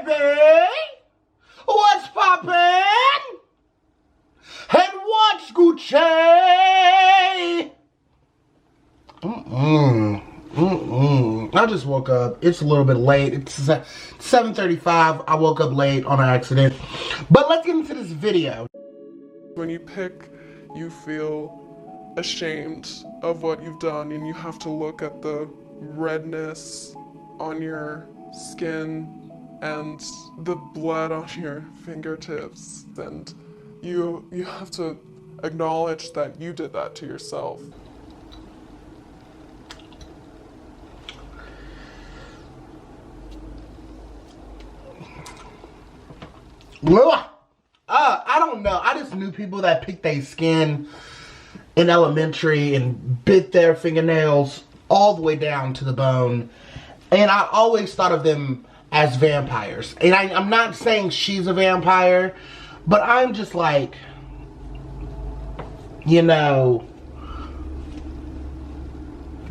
baby? What's poppin'? And what's Gucci? I just woke up. It's a little bit late. It's 7:35. I woke up late on accident. But let's get into this video. When you pick, you feel ashamed of what you've done, and you have to look at the redness on your skin and the blood on your fingertips, and you have to acknowledge that you did that to yourself. I don't know. I just knew people that picked their skin in elementary and bit their fingernails all the way down to the bone. And I always thought of them as vampires. And I'm not saying she's a vampire, but I'm just like, you know,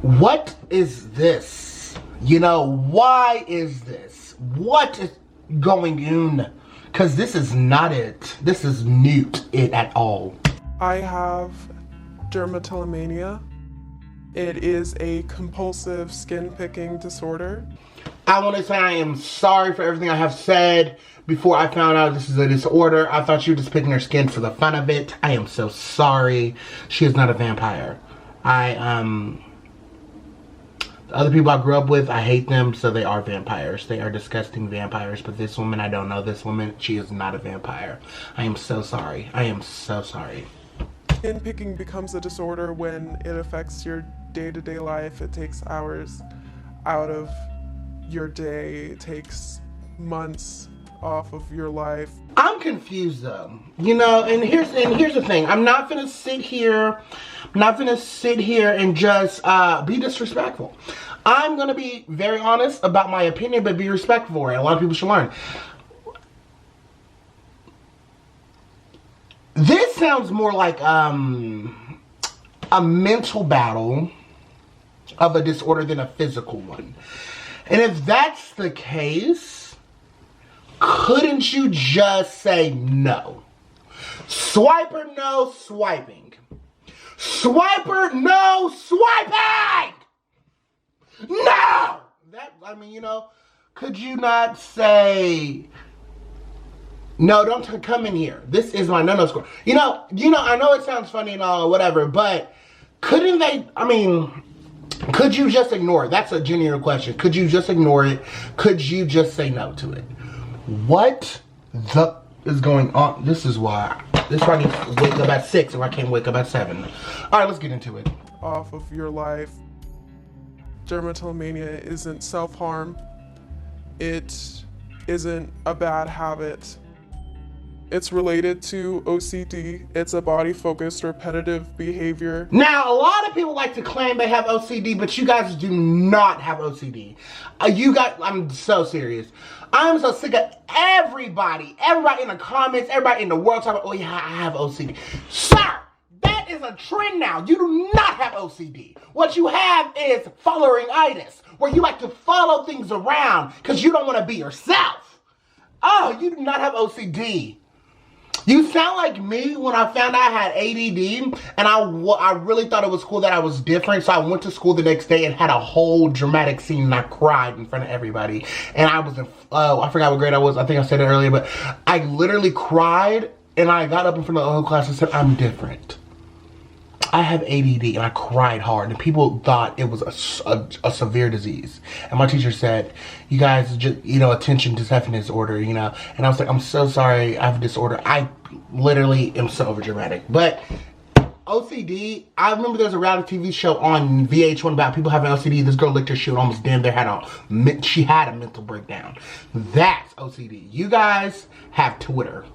what is this? You know, why is this? What is going on? Because this is not it. This is not it at all. I have dermatillomania. It is a compulsive skin picking disorder. I want to say I am sorry for everything I have said before I found out this is a disorder. I thought she was just picking her skin for the fun of it. I am so sorry. She is not a vampire. The other people I grew up with, I hate them, so they are vampires. They are disgusting vampires, but this woman, I don't know this woman. She is not a vampire. I am so sorry. I am so sorry. Skin picking becomes a disorder when it affects your day-to-day life. It takes hours out of your day. It takes months off of your life. I'm confused though, you know, and here's the thing. I'm not gonna sit here and just be disrespectful. I'm gonna be very honest about my opinion, but be respectful for it. A lot of people should learn. This sounds more like a mental battle of a disorder than a physical one. And if that's the case, couldn't you just say no? Swiper, no swiping. Swiper, no swiping! No! That, I mean, you know, could you not say, no, don't come in here. This is my no-no score. You know, I know it sounds funny and all, whatever, but couldn't they, I mean, could you just ignore it? That's a genuine question. Could you just ignore it? Could you just say no to it? What the is going on? This is why I need to wake up at 6 if I can't wake up at 7. Alright, let's get into it. Off of your life. Dermatillomania isn't self-harm. It isn't a bad habit. It's related to OCD. It's a body-focused repetitive behavior. Now, a lot of people like to claim they have OCD, but you guys do not have OCD. I'm so serious. I'm so sick of everybody in the comments, everybody in the world talking about, oh yeah, I have OCD. Sir, that is a trend now. You do not have OCD. What you have is following-itis, where you like to follow things around because you don't want to be yourself. Oh, you do not have OCD. You sound like me when I found out I had ADD, and I really thought it was cool that I was different, so I went to school the next day and had a whole dramatic scene, and I cried in front of everybody. And I was I forgot what grade I was. I think I said it earlier, but I literally cried, and I got up in front of the whole class and said, I'm different. I have ADD, and I cried hard, and people thought it was a severe disease. And my teacher said, you guys just, you know, attention deficit disorder, you know. And I was like, I'm so sorry, I have a disorder. I literally am so overdramatic. But OCD, I remember there's a reality TV show on VH1 about people having OCD. This girl licked her shoe and almost damn near she had a mental breakdown. That's OCD. You guys have Twitter.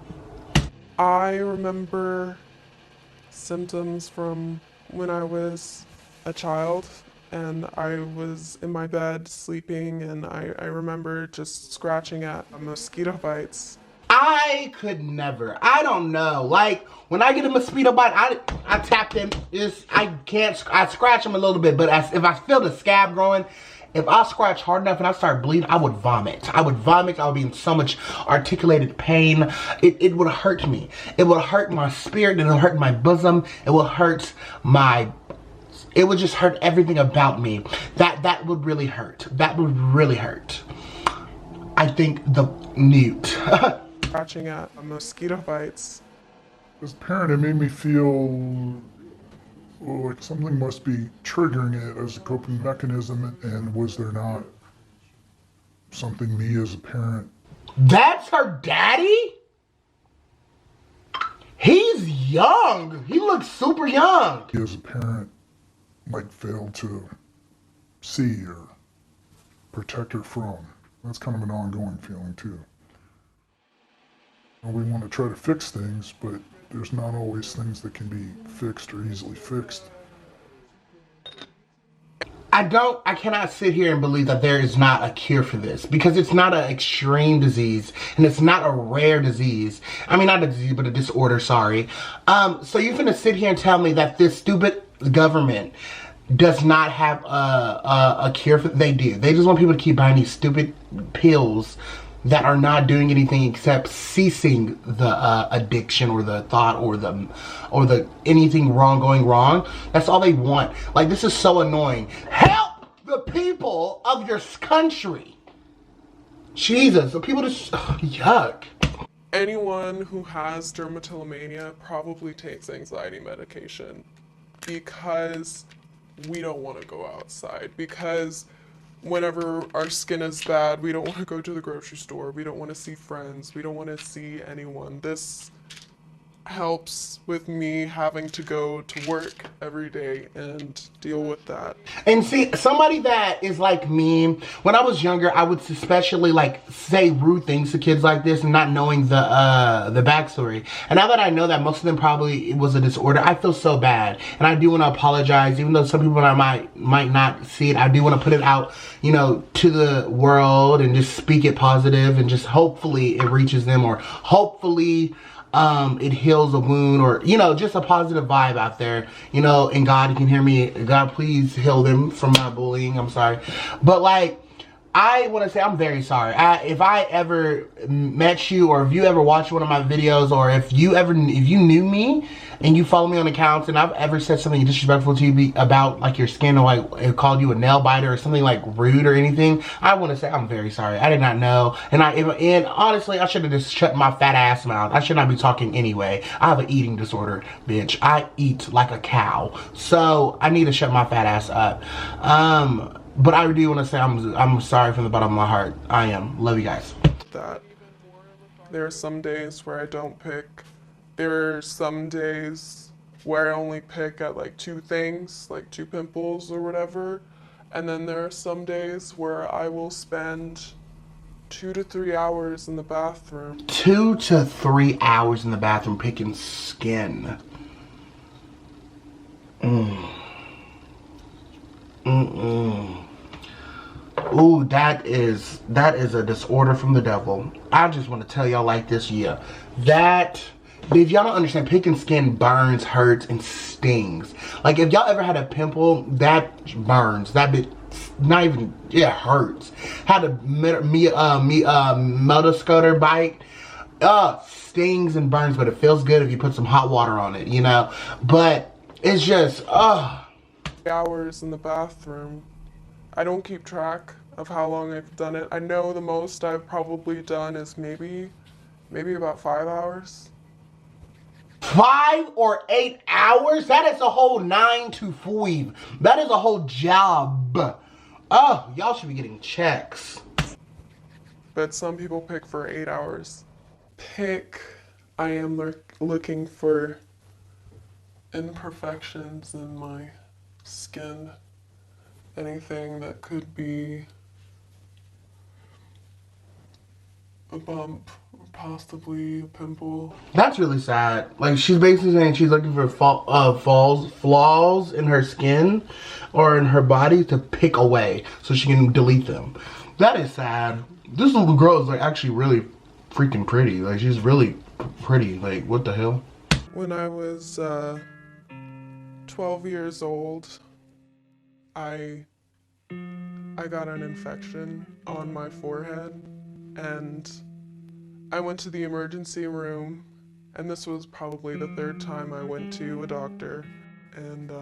I remember symptoms from when I was a child, and I was in my bed sleeping, and I remember just scratching at mosquito bites. I could never. I don't know. Like, when I get a mosquito bite, I tap them. I scratch them a little bit, but if I feel the scab growing, if I scratch hard enough and I start bleeding, I would vomit. I would vomit. I would be in so much articulated pain. It would hurt me. It would hurt my spirit. It would hurt my bosom. It would hurt my... It would just hurt everything about me. That would really hurt. That would really hurt. I think the newt. Scratching at mosquito bites. As a parent, it made me feel like something must be triggering it as a coping mechanism, and was there not something me as a parent... That's her daddy? He's young. He looks super young. As a parent, might fail to see or protect her from. That's kind of an ongoing feeling too. And we want to try to fix things, but there's not always things that can be fixed or easily fixed. I cannot sit here and believe that there is not a cure for this, because it's not an extreme disease and it's not a rare disease. I mean, not a disease, but a disorder, sorry. So you're gonna sit here and tell me that this stupid government does not have a cure for... They do. They just want people to keep buying these stupid pills that are not doing anything except ceasing the addiction or the thought or the anything wrong going wrong. That's all they want. Like, this is so annoying. Help the people of your country. Jesus, the people just... yuck. Anyone who has dermatillomania probably takes anxiety medication because we don't want to go outside, because whenever our skin is bad, we don't want to go to the grocery store, we don't want to see friends, we don't want to see anyone. This helps with me having to go to work every day and deal with that. And see, somebody that is like me, when I was younger, I would especially like say rude things to kids like this and not knowing the backstory. And now that I know that most of them probably it was a disorder, I feel so bad. And I do want to apologize, even though some people might not see it. I do want to put it out, you know, to the world and just speak it positive, and just hopefully it reaches them, or hopefully it heals a wound, or, you know, just a positive vibe out there, you know. And God, you can hear me, God, please heal them from my bullying. I'm sorry. But like, I want to say I'm very sorry. If I ever met you, or if you ever watched one of my videos, or if you knew me and you follow me on accounts and I've ever said something disrespectful to you about like your skin, or like called you a nail biter or something like rude or anything, I want to say I'm very sorry. I did not know. And honestly, I should have just shut my fat ass mouth. I should not be talking anyway. I have an eating disorder, bitch. I eat like a cow. So I need to shut my fat ass up. But I do want to say I'm sorry from the bottom of my heart. I am. Love you guys. That there are some days where I don't pick. There are some days where I only pick at like 2 things, like 2 pimples or whatever. And then there are some days where I will spend 2 to 3 hours in the bathroom. 2 to 3 hours in the bathroom picking skin. Ooh, that is a disorder from the devil. I just want to tell y'all like this, yeah. That, if y'all don't understand, picking skin burns, hurts, and stings. Like, if y'all ever had a pimple, that burns. That bit, not even, it hurts. Had a motoscoter bite. Stings and burns, but it feels good if you put some hot water on it, you know? But it's just, Hours in the bathroom. I don't keep track of how long I've done it. I know the most I've probably done is maybe about 5 hours. 5 or 8 hours? That is a whole 9 to 5. That is a whole job. Oh, y'all should be getting checks. But some people pick for 8 hours. I am looking for imperfections in my skin. Anything that could be a bump, possibly a pimple. That's really sad. Like, she's basically saying she's looking for flaws in her skin or in her body to pick away so she can delete them. That is sad. This little girl is like actually really freaking pretty. Like, she's really pretty. Like, what the hell? When I was 12 years old, I I got an infection on my forehead, and I went to the emergency room, and this was probably the third time I went to a doctor, and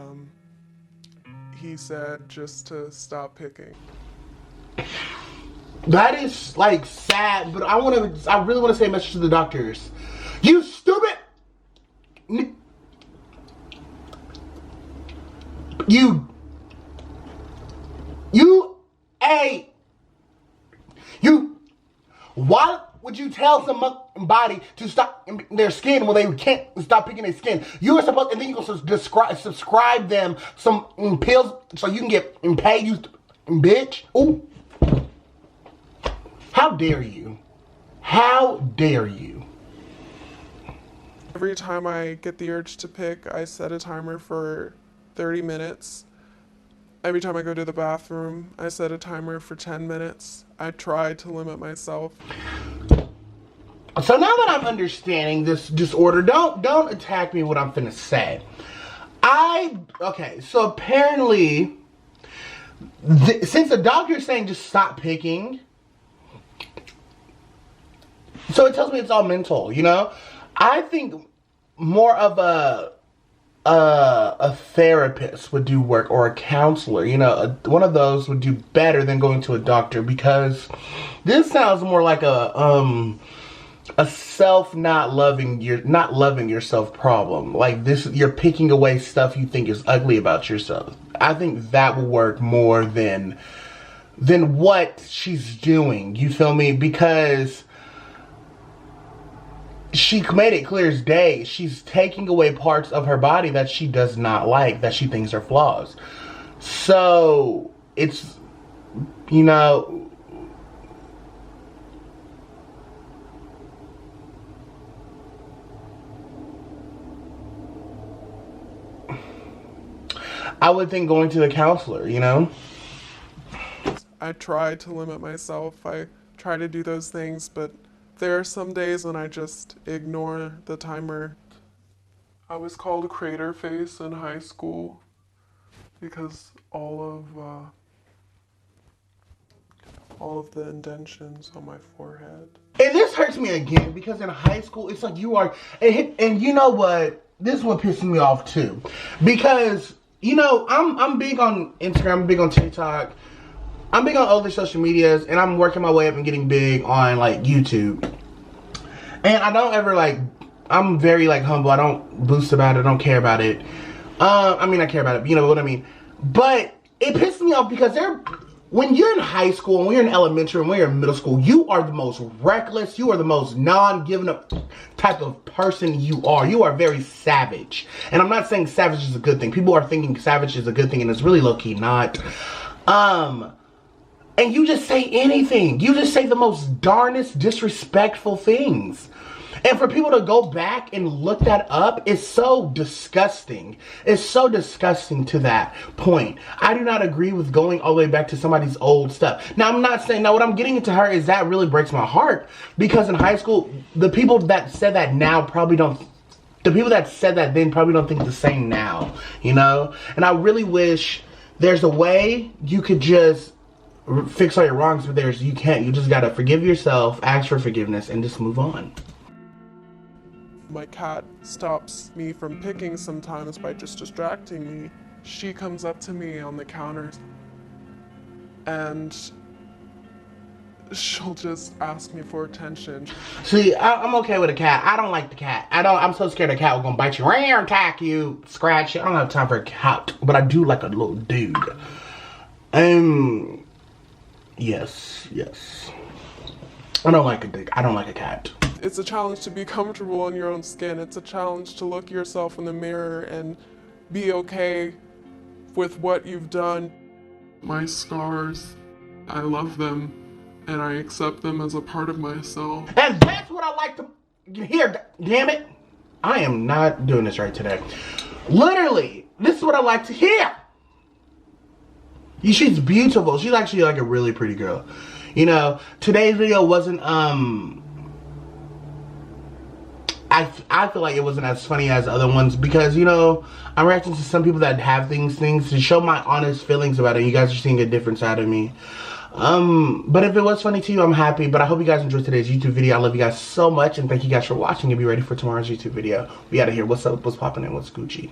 he said just to stop picking. That is like sad, but I really want to say a message to the doctors. You stupid! Why would you tell somebody to stop their skin when they can't stop picking their skin? You are supposed, and then you can subscribe them some pills so you can get paid, you bitch. Ooh. How dare you? How dare you? Every time I get the urge to pick, I set a timer for 30 minutes. Every time I go to the bathroom, I set a timer for 10 minutes. I try to limit myself. So now that I'm understanding this disorder, don't attack me what I'm finna say. Okay, so apparently, since the doctor is saying just stop picking, so it tells me it's all mental, you know? I think more of a therapist would do work, or a counselor, you know, one of those would do better than going to a doctor, because this sounds more like a self not loving yourself problem. Like this, you're picking away stuff you think is ugly about yourself. I think that will work more than what she's doing. You feel me? Because she made it clear as day. She's taking away parts of her body that she does not like, that she thinks are flaws. So, it's, you know, I would think going to the counselor, you know? I try to limit myself. I try to do those things, but there are some days when I just ignore the timer. I was called crater face in high school because all of the indentions on my forehead. And this hurts me again, because in high school, it's like you are, and you know what? This is what pisses me off too, because you know I'm big on Instagram, I'm big on TikTok, I'm big on other social medias, and I'm working my way up and getting big on like YouTube. And I don't ever I'm very humble. I don't boost about it. I don't care about it. I mean, I care about it. You know what I mean? But it pisses me off because when you're in high school, and when you're in elementary, and when you're in middle school, you are the most reckless, you are the most non-giving up type of person you are. You are very savage. And I'm not saying savage is a good thing. People are thinking savage is a good thing, and it's really low-key not. And you just say anything. You just say the most darnest disrespectful things. And for people to go back and look that up is so disgusting. It's so disgusting to that point. I do not agree with going all the way back to somebody's old stuff. Now, I'm not saying, now what I'm getting into her is that really breaks my heart. Because in high school, the people that said that now probably don't, the people that said that then probably don't think the same now, you know? And I really wish there's a way you could just fix all your wrongs, but you can't. You just gotta forgive yourself, ask for forgiveness, and just move on. My cat stops me from picking sometimes by just distracting me. She comes up to me on the counter and she'll just ask me for attention. See, I'm okay with a cat. I don't like the cat. I'm so scared a cat will gonna bite you, attack you, scratch you. I don't have time for a cat, but I do like a little dude. Yes. I don't like a cat. It's a challenge to be comfortable in your own skin. It's a challenge to look yourself in the mirror and be okay with what you've done. My scars, I love them, and I accept them as a part of myself. And that's what I like to hear, damn it. I am not doing this right today. Literally, this is what I like to hear. She's beautiful. She's actually like a really pretty girl. You know, today's video wasn't, I feel like it wasn't as funny as other ones because, you know, I'm reacting to some people that have things to show my honest feelings about it. You guys are seeing a different side of me. But if it was funny to you, I'm happy. But I hope you guys enjoyed today's YouTube video. I love you guys so much, and thank you guys for watching, and be ready for tomorrow's YouTube video. We out of here. What's up? What's popping in? What's Gucci?